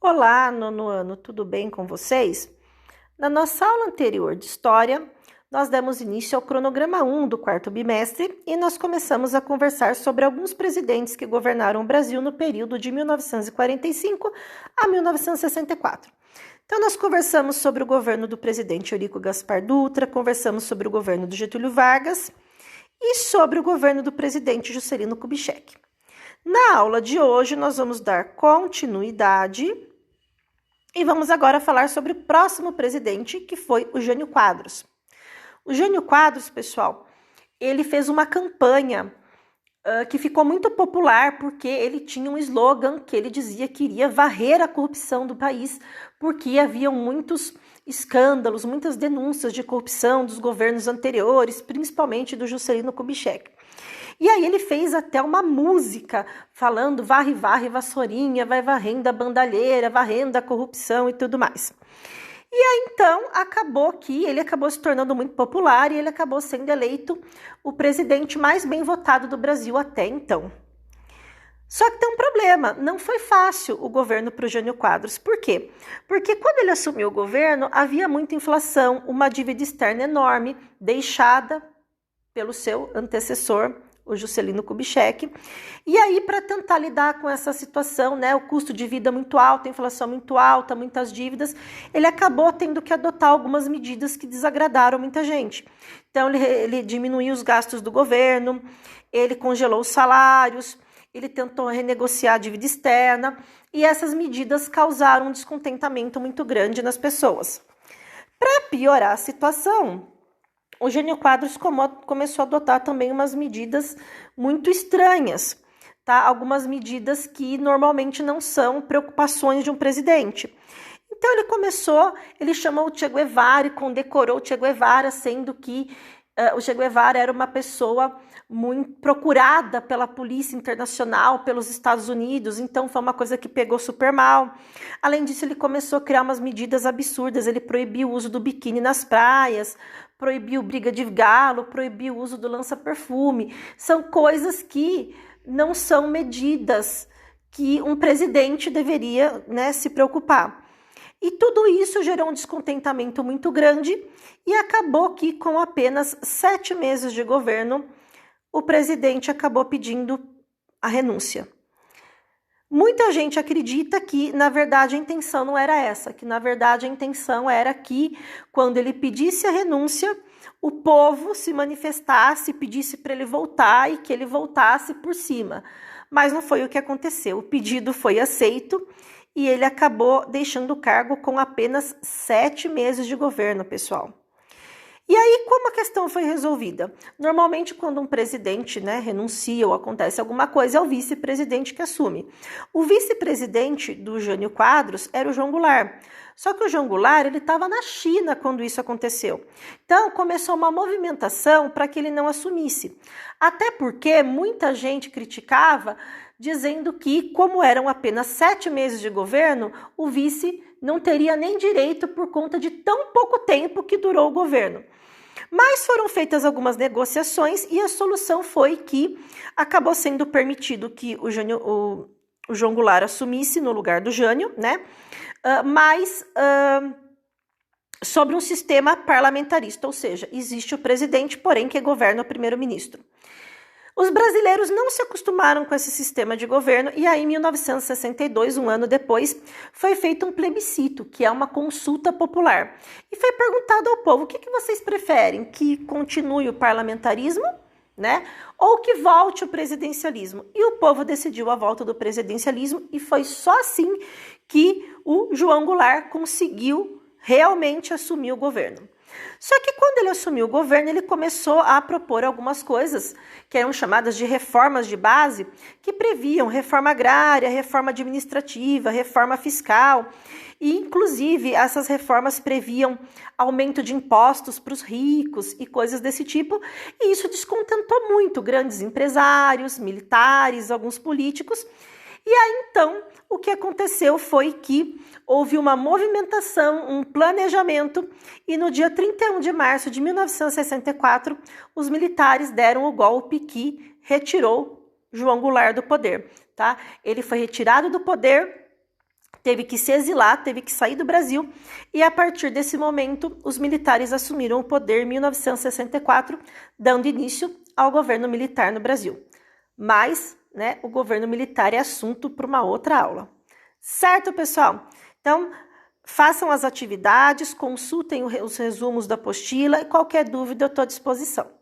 Olá, nono ano, tudo bem com vocês? Na nossa aula anterior de História, nós demos início ao cronograma 1 do quarto bimestre e nós começamos a conversar sobre alguns presidentes que governaram o Brasil no período de 1945 a 1964. Então, nós conversamos sobre o governo do presidente Eurico Gaspar Dutra, conversamos sobre o governo do Getúlio Vargas e sobre o governo do presidente Juscelino Kubitschek. Na aula de hoje, nós vamos dar continuidade e vamos agora falar sobre o próximo presidente, que foi o Jânio Quadros. O Jânio Quadros, pessoal, ele fez uma campanha que ficou muito popular porque ele tinha um slogan que ele dizia que iria varrer a corrupção do país, porque haviam muitos escândalos, muitas denúncias de corrupção dos governos anteriores, principalmente do Juscelino Kubitschek. E aí ele fez até uma música falando varre, varre, vassourinha, vai varrendo a bandalheira, varrendo a corrupção e tudo mais. E aí então ele acabou se tornando muito popular e ele acabou sendo eleito o presidente mais bem votado do Brasil até então. Só que tem um problema, não foi fácil o governo para o Jânio Quadros. Por quê? Porque quando ele assumiu o governo, havia muita inflação, uma dívida externa enorme, deixada pelo seu antecessor, o Juscelino Kubitschek. E aí, para tentar lidar com essa situação, né, o custo de vida muito alto, a inflação muito alta, muitas dívidas, ele acabou tendo que adotar algumas medidas que desagradaram muita gente. Então, ele diminuiu os gastos do governo, ele congelou os salários, ele tentou renegociar a dívida externa, e essas medidas causaram um descontentamento muito grande nas pessoas. Para piorar a situação, o Jânio Quadros começou a adotar também umas medidas muito estranhas, tá? Algumas medidas que normalmente não são preocupações de um presidente. Então ele chamou o Che Guevara e condecorou o Che Guevara, sendo que o Che Guevara era uma pessoa muito procurada pela polícia internacional, pelos Estados Unidos, então foi uma coisa que pegou super mal. Além disso, ele começou a criar umas medidas absurdas, ele proibiu o uso do biquíni nas praias, proibiu briga de galo, proibiu o uso do lança-perfume. São coisas que não são medidas que um presidente deveria, né, se preocupar. E tudo isso gerou um descontentamento muito grande e acabou que, com apenas 7 meses de governo, o presidente acabou pedindo a renúncia. Muita gente acredita que, na verdade, a intenção não era essa, que, na verdade, a intenção era que, quando ele pedisse a renúncia, o povo se manifestasse, pedisse para ele voltar e que ele voltasse por cima. Mas não foi o que aconteceu. O pedido foi aceito e ele acabou deixando o cargo com apenas 7 meses de governo, pessoal. E aí, como a questão foi resolvida? Normalmente, quando um presidente, né, renuncia ou acontece alguma coisa, é o vice-presidente que assume. O vice-presidente do Jânio Quadros era o João Goulart. Só que o João Goulart estava na China quando isso aconteceu. Então, começou uma movimentação para que ele não assumisse. Até porque muita gente criticava, dizendo que, como eram apenas 7 meses de governo, o vice não teria nem direito por conta de tão pouco tempo que durou o governo. Mas foram feitas algumas negociações e a solução foi que acabou sendo permitido que o João Goulart assumisse no lugar do Jânio, né? Mas sobre um sistema parlamentarista, ou seja, existe o presidente, porém que governa o primeiro-ministro. Os brasileiros não se acostumaram com esse sistema de governo e aí em 1962, um ano depois, foi feito um plebiscito, que é uma consulta popular. E foi perguntado ao povo, o que vocês preferem? Que continue o parlamentarismo, né? Ou que volte o presidencialismo? E o povo decidiu a volta do presidencialismo e foi só assim que o João Goulart conseguiu realmente assumir o governo. Só que quando ele assumiu o governo, ele começou a propor algumas coisas que eram chamadas de reformas de base, que previam reforma agrária, reforma administrativa, reforma fiscal. E, inclusive, essas reformas previam aumento de impostos para os ricos e coisas desse tipo. E isso descontentou muito grandes empresários, militares, alguns políticos. E aí, então, o que aconteceu foi que houve uma movimentação, um planejamento, e no dia 31 de março de 1964, os militares deram o golpe que retirou João Goulart do poder, tá? Ele foi retirado do poder teve que se exilar, teve que sair do Brasil, e a partir desse momento, os militares assumiram o poder em 1964, dando início ao governo militar no Brasil. Mas, né, o governo militar é assunto para uma outra aula. Certo, pessoal? Então, façam as atividades, consultem os resumos da apostila e qualquer dúvida eu estou à disposição.